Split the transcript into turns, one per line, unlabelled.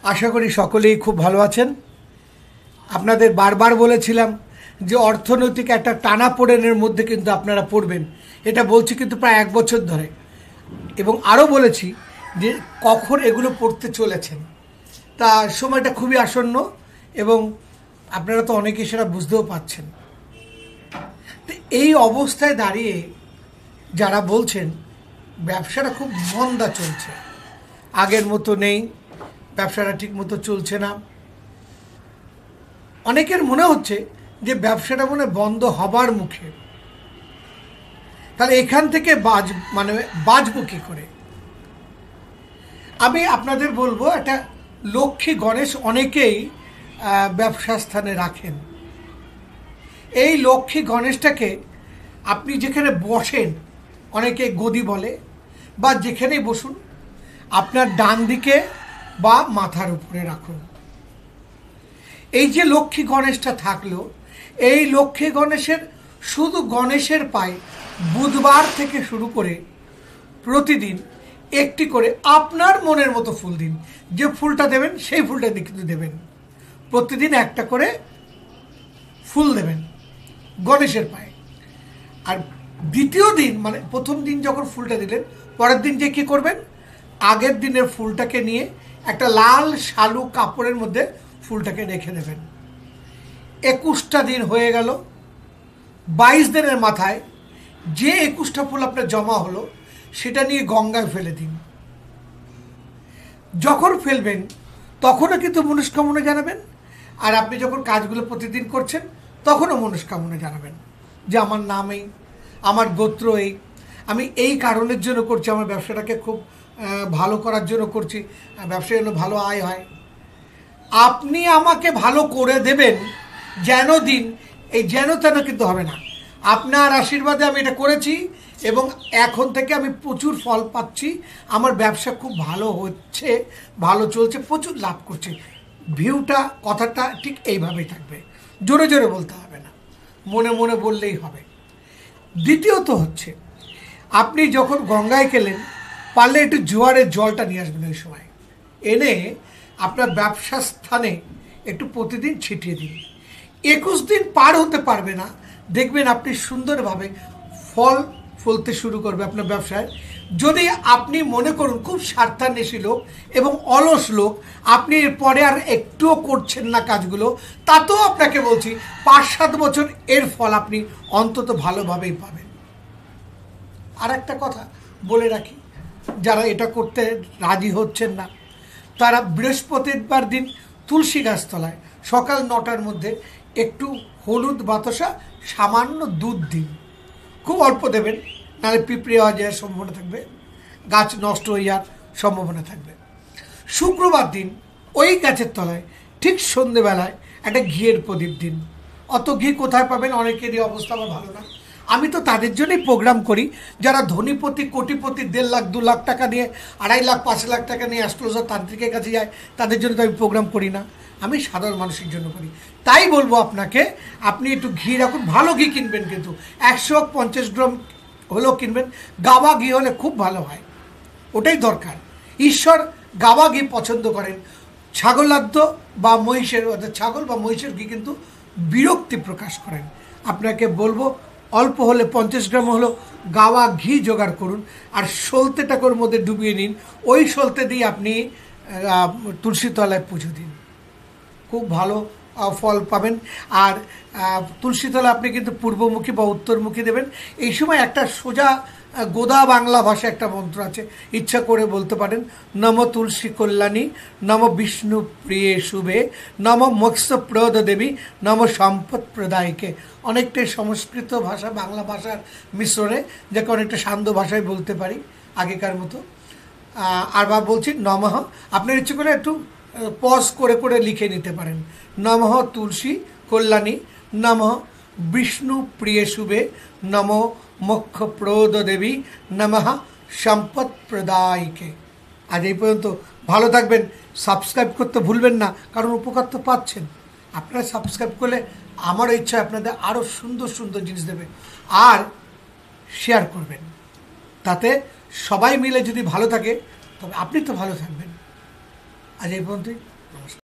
আশা করি সকলেই খুব ভালো আছেন। আপনাদের বারবার বলেছিলাম যে অর্থনৈতিক একটা টানাপোড়েনের মধ্যে কিন্তু আপনারা পড়বেন, এটা বলছি কিন্তু প্রায় 1 বছর ধরে, এবং আরও বলেছি যে কখন এগুলো পড়তে চলেছেন। তা সময়টা খুবই আসন্ন এবং আপনারা তো অনেকেই সেটা বুঝতেও পাচ্ছেন। তো এই অবস্থায় দাঁড়িয়ে যারা বলছেন ব্যবসাটা খুব মন্দা চলছে, আগের মতো নেই, ব্যবসাটা ঠিক মতো চলছে না, অনেকের মনে হচ্ছে যে ব্যবসাটা মনে বন্ধ হবার মুখে, তাহলে এখান থেকে বাঁচবো কী করে? আমি আপনাদের বলবো, একটা লক্ষ্মী গণেশ অনেকেই ব্যবসা স্থানে রাখেন। এই লক্ষ্মী গণেশটাকে আপনি যেখানে বসেন, অনেকে গদি বলে, বা যেখানেই বসুন, আপনার ডান দিকে বা মাথার উপরে রাখুন। এই যে লক্ষ্মী গণেশটা থাকলো, এই লক্ষ্মী গণেশের শুধু গণেশের পায়ে বুধবার থেকে শুরু করে প্রতিদিন একটি করে আপনার মনের মতো ফুল দিন। যে ফুলটা দেবেন সেই ফুলটা কিন্তু দেবেন, প্রতিদিন একটা করে ফুল দেবেন গণেশের পায়ে। আর দ্বিতীয় দিন, মানে প্রথম দিন যখন ফুলটা দিলেন, পরের দিন যে কী করবেন, আগের দিনের ফুলটাকে নিয়ে একটা লাল শালু কাপড়ের মধ্যে ফুলটাকে রেখে দেবেন। 21টা দিন হয়ে গেল। 22 দিনের মাথায় যে 21টা ফুল আপনার জমা হলো সেটা নিয়ে গঙ্গায় ফেলে দিন। যখন ফেলবেন তখনও কিন্তু মনস্কামনা জানাবেন, আর আপনি যখন কাজগুলো প্রতিদিন করছেন তখনও মনস্কামনা জানাবেন যে আমার নাম এই, আমার গোত্র এই, আমি এই কারণের জন্য করছি, আমার ব্যবসাটাকে খুব ভালো করার জন্য করছি, ব্যবসায় যেন ভালো আয় হয়। আপনি আমাকে ভালো করে দেবেন যেন দিন, এই যেন তেন কিন্তু হবে না। আপনার আশীর্বাদে আমি এটা করেছি এবং এখন থেকে আমি প্রচুর ফল পাচ্ছি, আমার ব্যবসা খুব ভালো হচ্ছে, ভালো চলছে, প্রচুর লাভ করছে। ভিউটা, কথাটা ঠিক এইভাবেই থাকবে, জোরে জোরে বলতে হবে না, মনে মনে বললেই হবে। দ্বিতীয়ত হচ্ছে, আপনি যখন গঙ্গায় গেলেন, পারলে একটু জোয়ারের জলটা নিয়ে আসবেন ওই সময়, এনে আপনার ব্যবসা স্থানে একটু প্রতিদিন ছিটিয়ে দিন। 21 দিন পার হতে পারবে না, দেখবেন আপনি সুন্দরভাবে ফল ফলতে শুরু করবে আপনার ব্যবসায়। যদি আপনি মনে করুন খুব স্বার্থান্বেষী লোক এবং অলস লোক, আপনি এরপরে আর একটুও করছেন না কাজগুলো, তাতেও আপনাকে বলছি 5-7 বছর এর ফল আপনি অন্তত ভালোভাবেই পাবেন। আর একটা কথা বলে রাখি, যারা এটা করতে রাজি হচ্ছেন না, তারা বৃহস্পতিবার দিন তুলসী গাছতলায় সকাল 9টার মধ্যে একটু হলুদ বাতাসা, সামান্য দুধ দিন, খুব অল্প দেবেন, নাহলে পিঁপড়ে হওয়া যাওয়ার সম্ভাবনা থাকবে, গাছ নষ্ট হয়ে যাওয়ার সম্ভাবনা থাকবে। শুক্রবার দিন ওই গাছের তলায় ঠিক সন্ধেবেলায় একটা ঘিয়ের প্রদীপ দিন। অত ঘি কোথায় পাবেন? অনেকেরই অবস্থা আমার ভালো না। আমি তো তাদের জন্যই প্রোগ্রাম করি যারা ধনীপতি, কোটিপতি, 1.5 লাখ 2 লাখ টাকা নিয়ে, 2.5 লাখ 5 লাখ টাকা নিয়ে অ্যাস্ট্রোলজার তান্ত্রিকের কাছে যায়, তাদের জন্য তো আমি প্রোগ্রাম করি না, আমি সাধারণ মানুষের জন্য করি। তাই বলবো আপনাকে, আপনি একটু ঘি রাখুন, ভালো ঘি কিনবেন, কিন্তু 150 গ্রাম হলেও কিনবেন। গাওয়া ঘি হলে খুব ভালো হয়, ওটাই দরকার। ঈশ্বর গাওয়া ঘি পছন্দ করেন। ছাগলাদ্য বা মহিষের, অর্থাৎ ছাগল বা মহিষের ঘি কিন্তু বিরক্তি প্রকাশ করেন। আপনাকে বলবো অল্প হলে 50 গ্রাম হলো গাওয়া ঘি জোগাড় করুন, আর সলতেটাকে ওর মধ্যে ডুবিয়ে নিন, ওই সলতে দিয়ে আপনি তুলসী তলায় পুজো দিন, খুব ভালো ফল পাবেন। আর তুলসীতলা আপনি কিন্তু পূর্বমুখী বা উত্তরমুখী দেবেন। এই সময় একটা সোজা গোদা বাংলা ভাষা একটা মন্ত্র আছে, ইচ্ছা করে বলতে পারেন, নম তুলসী কল্যাণী, নম বিষ্ণু প্রিয়ে শুভে, নম মোক্ষ প্রদ দেবী, নম সম্পদ প্রদায়কে। অনেকটাই সংস্কৃত ভাষা বাংলা ভাষার মিশ্রণে, যাকে অনেকটা সান্ধ্য ভাষায় বলতে পারি আগেকার মতো। আর বা বলছি নমঃ, আপনার ইচ্ছে করে একটু পজ করে করে লিখে নিতে পারেন। নমঃ তুলসী কল্যাণী, নমঃ বিষ্ণু প্রিয়ে শুভে, নম মোক্ষ প্রদ দেবী, নমঃ সম্পদ প্রদায়কে। আজ এই পর্যন্ত, ভালো থাকবেন। সাবস্ক্রাইব করতে ভুলবেন না, কারণ উপকার তো পাচ্ছেন। আপনারা সাবস্ক্রাইব করলে আমারও ইচ্ছা আপনাদের আরও সুন্দর সুন্দর জিনিস দেবে। আর শেয়ার করবেন, তাতে সবাই মিলে যদি ভালো থাকে তবে আপনি তো ভালো থাকবেন। আজ এই পর্যন্তই। নমস্কার।